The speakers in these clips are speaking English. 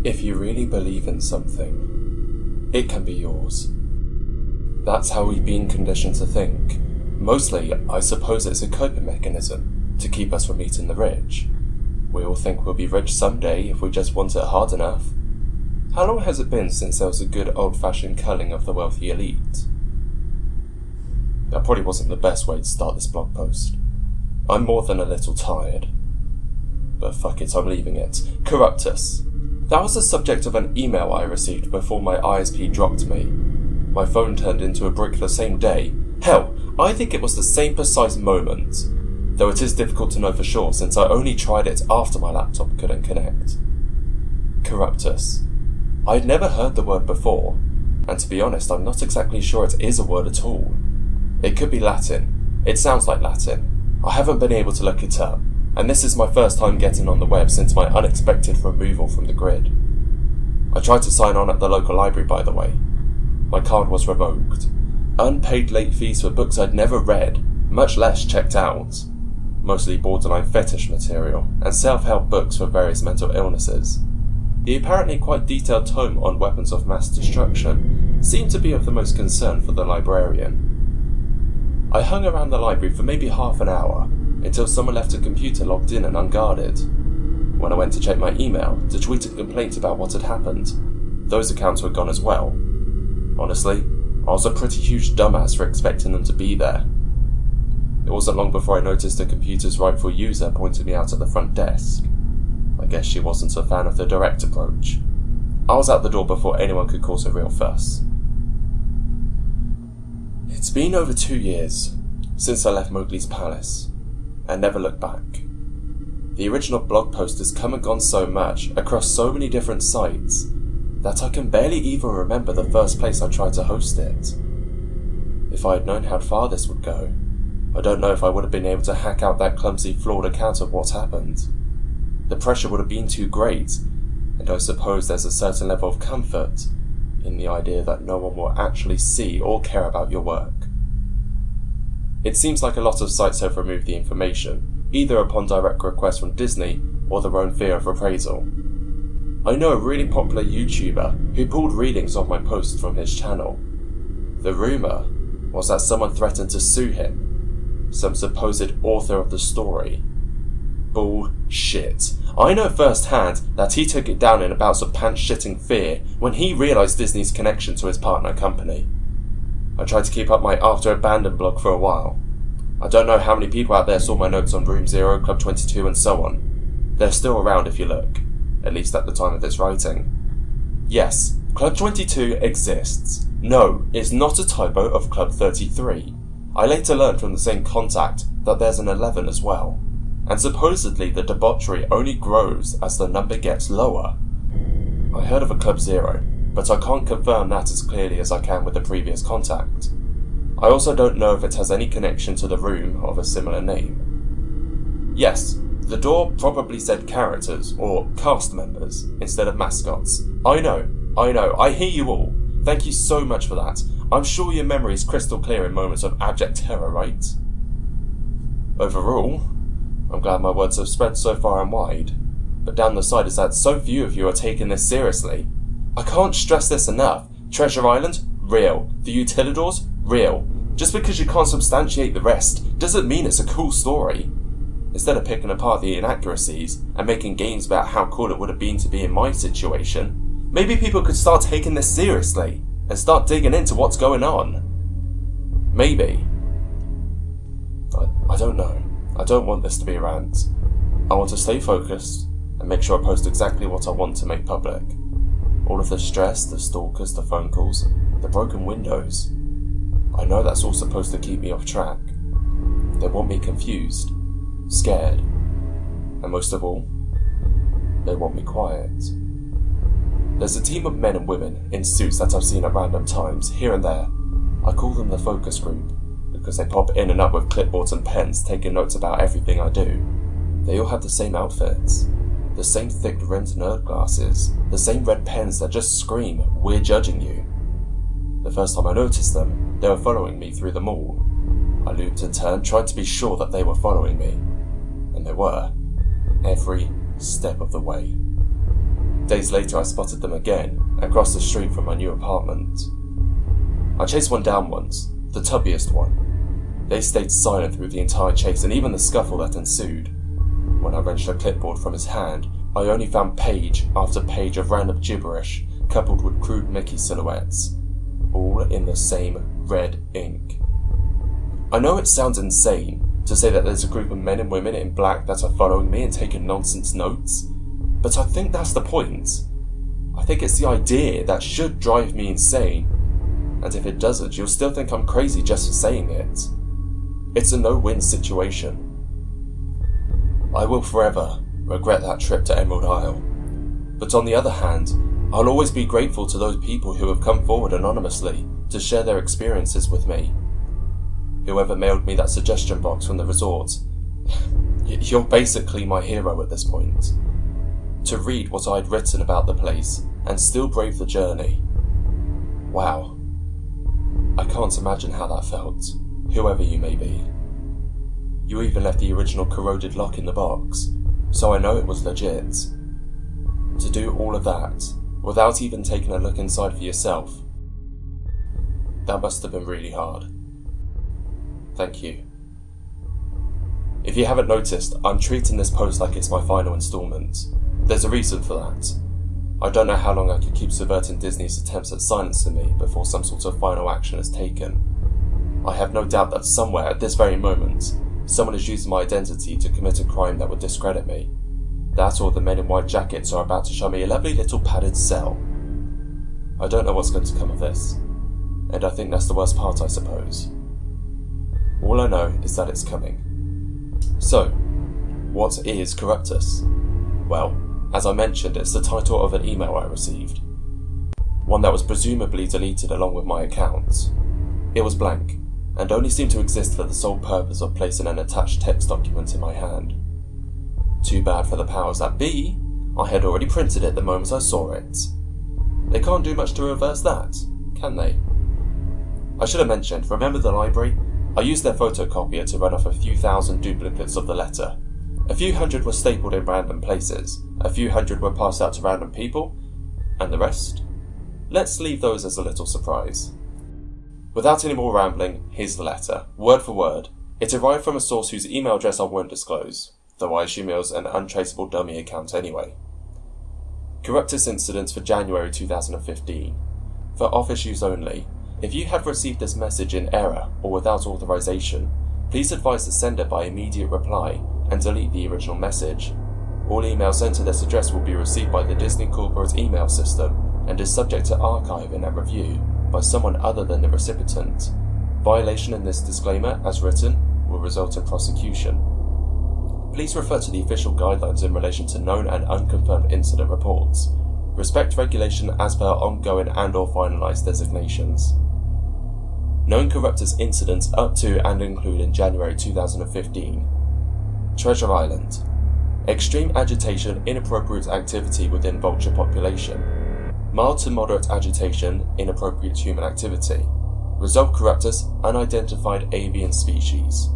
If you really believe in something, it can be yours. That's how we've been conditioned to think. Mostly, I suppose it's a coping mechanism to keep us from eating the rich. We all think we'll be rich someday if we just want it hard enough. How long has it been since there was a good old-fashioned culling of the wealthy elite? That probably wasn't the best way to start this blog post. I'm more than a little tired. But fuck it, I'm leaving it. Corruptus. That was the subject of an email I received before my ISP dropped me. My phone turned into a brick the same day. Hell, I think it was the same precise moment. Though it is difficult to know for sure since I only tried it after my laptop couldn't connect. Corruptus. I'd never heard the word before, and to be honest, I'm not exactly sure it is a word at all. It could be Latin. It sounds like Latin. I haven't been able to look it up, and this is my first time getting on the web since my unexpected removal from the grid. I tried to sign on at the local library, by the way. My card was revoked. Unpaid late fees for books I'd never read, much less checked out. Mostly borderline fetish material, and self-help books for various mental illnesses. The apparently quite detailed tome on weapons of mass destruction seemed to be of the most concern for the librarian. I hung around the library for maybe half an hour, until someone left a computer logged in and unguarded. When I went to check my email to tweet a complaint about what had happened, those accounts were gone as well. Honestly, I was a pretty huge dumbass for expecting them to be there. It wasn't long before I noticed the computer's rightful user pointed me out at the front desk. I guess she wasn't a fan of the direct approach. I was out the door before anyone could cause a real fuss. It's been over 2 years since I left Mowgli's palace, and never looked back. The original blog post has come and gone so much across so many different sites that I can barely even remember the first place I tried to host it. If I had known how far this would go, I don't know if I would have been able to hack out that clumsy, flawed account of what happened. The pressure would have been too great, and I suppose there's a certain level of comfort in the idea that no one will actually see or care about your work. It seems like a lot of sites have removed the information, either upon direct request from Disney or their own fear of reprisal. I know a really popular YouTuber who pulled readings of my posts from his channel. The rumour was that someone threatened to sue him, some supposed author of the story. Bullshit. I know firsthand that he took it down in bouts of pants-shitting fear when he realised Disney's connection to his partner company. I tried to keep up my After Abandon blog for a while. I don't know how many people out there saw my notes on Room Zero, Club 22 and so on. They're still around if you look, at least at the time of this writing. Yes, Club 22 exists. No, it's not a typo of Club 33. I later learned from the same contact that there's an 11 as well. And supposedly the debauchery only grows as the number gets lower. I heard of a Club Zero, but I can't confirm that as clearly as I can with the previous contact. I also don't know if it has any connection to the room of a similar name. Yes, the door probably said characters, or cast members, instead of mascots. I know, I hear you all. Thank you so much for that. I'm sure your memory is crystal clear in moments of abject terror, right? Overall, I'm glad my words have spread so far and wide, but down the side is that so few of you are taking this seriously. I can't stress this enough. Treasure Island? Real. The Utilidors? Real. Just because you can't substantiate the rest doesn't mean it's a cool story. Instead of picking apart the inaccuracies and making games about how cool it would have been to be in my situation, maybe people could start taking this seriously and start digging into what's going on. Maybe. I don't know. I don't want this to be a rant. I want to stay focused and make sure I post exactly what I want to make public. All of the stress, the stalkers, the phone calls, the broken windows. I know that's all supposed to keep me off track. They want me confused, scared, and most of all, they want me quiet. There's a team of men and women in suits that I've seen at random times, here and there. I call them the focus group, because they pop in and up with clipboards and pens taking notes about everything I do. They all have the same outfits, the same thick-rimmed nerd glasses, the same red pens that just scream, "We're judging you." The first time I noticed them, they were following me through the mall. I looped and turned, trying to be sure that they were following me. And they were. Every step of the way. Days later I spotted them again, across the street from my new apartment. I chased one down once, the tubbiest one. They stayed silent through the entire chase and even the scuffle that ensued. When I wrenched a clipboard from his hand, I only found page after page of random gibberish, coupled with crude Mickey silhouettes, all in the same red ink. I know it sounds insane to say that there's a group of men and women in black that are following me and taking nonsense notes, but I think that's the point. I think it's the idea that should drive me insane, and if it doesn't, you'll still think I'm crazy just for saying it. It's a no-win situation. I will forever regret that trip to Emerald Isle, but on the other hand, I'll always be grateful to those people who have come forward anonymously to share their experiences with me. Whoever mailed me that suggestion box from the resort, you're basically my hero at this point. To read what I'd written about the place and still brave the journey. Wow. I can't imagine how that felt, whoever you may be. You even left the original corroded lock in the box, so I know it was legit. To do all of that, without even taking a look inside for yourself, that must have been really hard. Thank you. If you haven't noticed, I'm treating this post like it's my final installment. There's a reason for that. I don't know how long I could keep subverting Disney's attempts at silencing me before some sort of final action is taken. I have no doubt that somewhere at this very moment, someone is using my identity to commit a crime that would discredit me. That or the men in white jackets are about to show me a lovely little padded cell. I don't know what's going to come of this, and I think that's the worst part, I suppose. All I know is that it's coming. So, what is Corruptus? Well, as I mentioned, it's the title of an email I received. One that was presumably deleted along with my account. It was blank, and only seemed to exist for the sole purpose of placing an attached text document in my hand. Too bad for the powers that be, I had already printed it the moment I saw it. They can't do much to reverse that, can they? I should have mentioned, remember the library? I used their photocopier to run off a few thousand duplicates of the letter. A few hundred were stapled in random places, a few hundred were passed out to random people, and the rest? Let's leave those as a little surprise. Without any more rambling, here's the letter, word for word. It arrived from a source whose email address I won't disclose, though I assume it was an untraceable dummy account anyway. Corruptus incidents for January 2015. For office use only. If you have received this message in error or without authorization, please advise the sender by immediate reply and delete the original message. All emails sent to this address will be received by the Disney corporate email system and is subject to archiving and review by someone other than the recipient. Violation in this disclaimer, as written, will result in prosecution. Please refer to the official guidelines in relation to known and unconfirmed incident reports. Respect regulation as per ongoing and/or finalized designations. Known Corruptus incidents up to and including January 2015. Treasure Island. Extreme agitation, inappropriate activity within vulture population. Mild to moderate agitation, inappropriate human activity. Result Corruptus, unidentified avian species.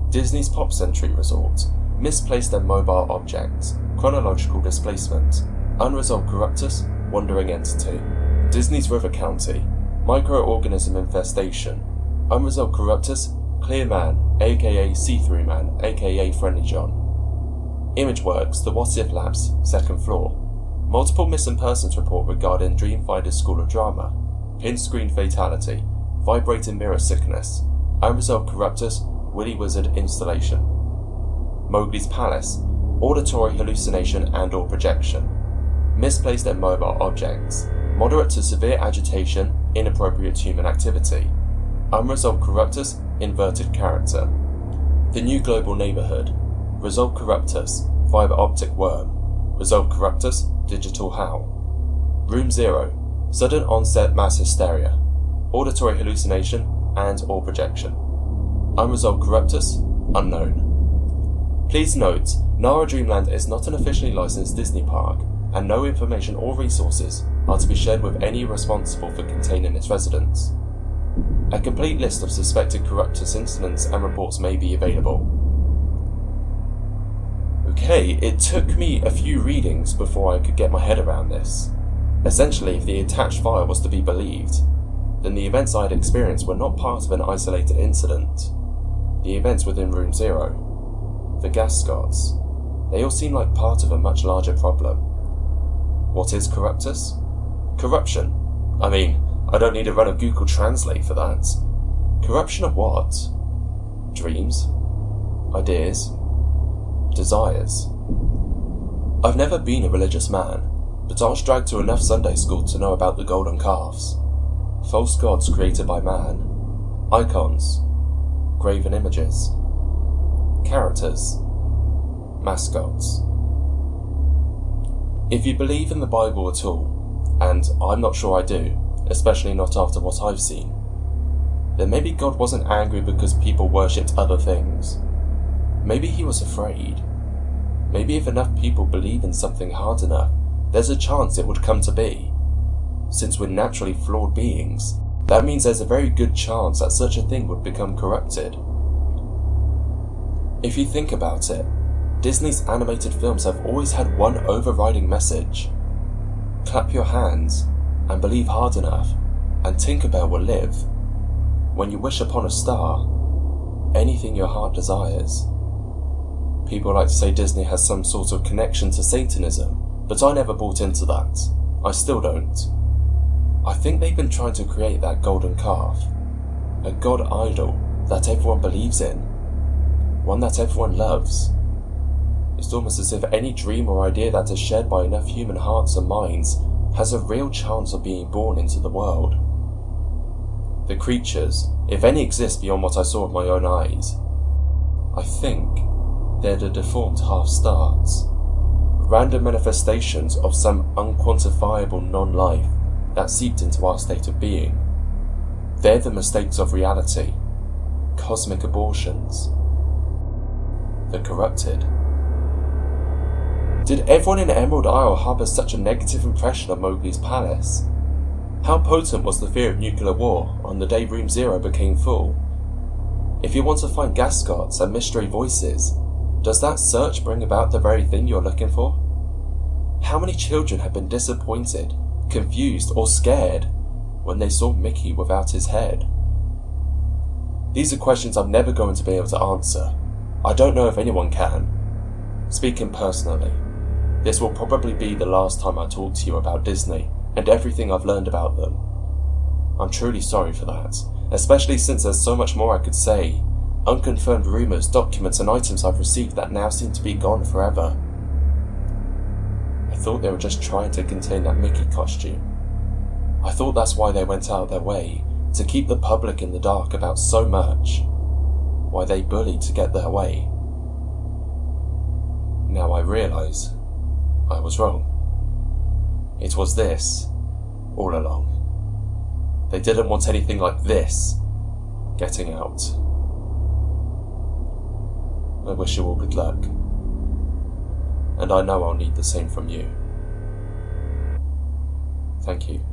Disney's Pop Century Resort. Misplaced and mobile objects. Chronological displacement. Unresolved Corruptus, wandering entity. Disney's River County. Microorganism infestation. Unresolved Corruptus, Clear Man, aka See-Through Man, aka Friendly John. Imageworks, The What If Labs, 2nd floor. Multiple missing persons report regarding Dreamfinder's School of Drama. Pin screen fatality. Vibrating mirror sickness. Unresolved Corruptus, Willy Wizard installation. Mowgli's Palace. Auditory hallucination and/or projection. Misplaced and mobile objects. Moderate to severe agitation, inappropriate human activity. Unresolved Corruptus, inverted character. The New Global Neighborhood. Resolved Corruptus, fiber optic worm. Resolved Corruptus, digital howl. Room 0. Sudden onset mass hysteria. Auditory hallucination and/or projection. Unresolved Corruptus, unknown. Please note, Nara Dreamland is not an officially licensed Disney park, and no information or resources are to be shared with any responsible for containing its residents. A complete list of suspected Corruptus incidents and reports may be available. Okay, it took me a few readings before I could get my head around this. Essentially, if the attached file was to be believed, then the events I had experienced were not part of an isolated incident. The events within Room 0, the gas scots, they all seem like part of a much larger problem. What is Corruptus? Corruption. I mean, I don't need to run a Google Translate for that. Corruption of what? Dreams? Ideas? Desires? I've never been a religious man, but I was dragged to enough Sunday school to know about the golden calves. False gods created by man. Icons. Graven images. Characters. Mascots. If you believe in the Bible at all, and I'm not sure I do, especially not after what I've seen, then maybe God wasn't angry because people worshipped other things. Maybe he was afraid. Maybe if enough people believe in something hard enough, there's a chance it would come to be. Since we're naturally flawed beings, that means there's a very good chance that such a thing would become corrupted. If you think about it, Disney's animated films have always had one overriding message. Clap your hands and believe hard enough, and Tinkerbell will live. When you wish upon a star, anything your heart desires. People like to say Disney has some sort of connection to Satanism, but I never bought into that. I still don't. I think they've been trying to create that golden calf, a god idol that everyone believes in, one that everyone loves. It's almost as if any dream or idea that is shared by enough human hearts and minds has a real chance of being born into the world. The creatures, if any exist beyond what I saw with my own eyes, I think they're the deformed half-starts, random manifestations of some unquantifiable non-life that seeped into our state of being. They're the mistakes of reality, cosmic abortions, the corrupted. Did everyone in Emerald Isle harbour such a negative impression of Mowgli's palace? How potent was the fear of nuclear war on the day Room 0 became full? If you want to find gas scots and mystery voices, does that search bring about the very thing you're looking for? How many children have been disappointed, confused, or scared when they saw Mickey without his head? These are questions I'm never going to be able to answer. I don't know if anyone can. Speaking personally, this will probably be the last time I talk to you about Disney and everything I've learned about them. I'm truly sorry for that, especially since there's so much more I could say. Unconfirmed rumours, documents and items I've received that now seem to be gone forever. I thought they were just trying to contain that Mickey costume. I thought that's why they went out of their way, to keep the public in the dark about so much. Why they bullied to get their way. Now I realise I was wrong. It was this, all along. They didn't want anything like this getting out. I wish you all good luck. And I know I'll need the same from you. Thank you.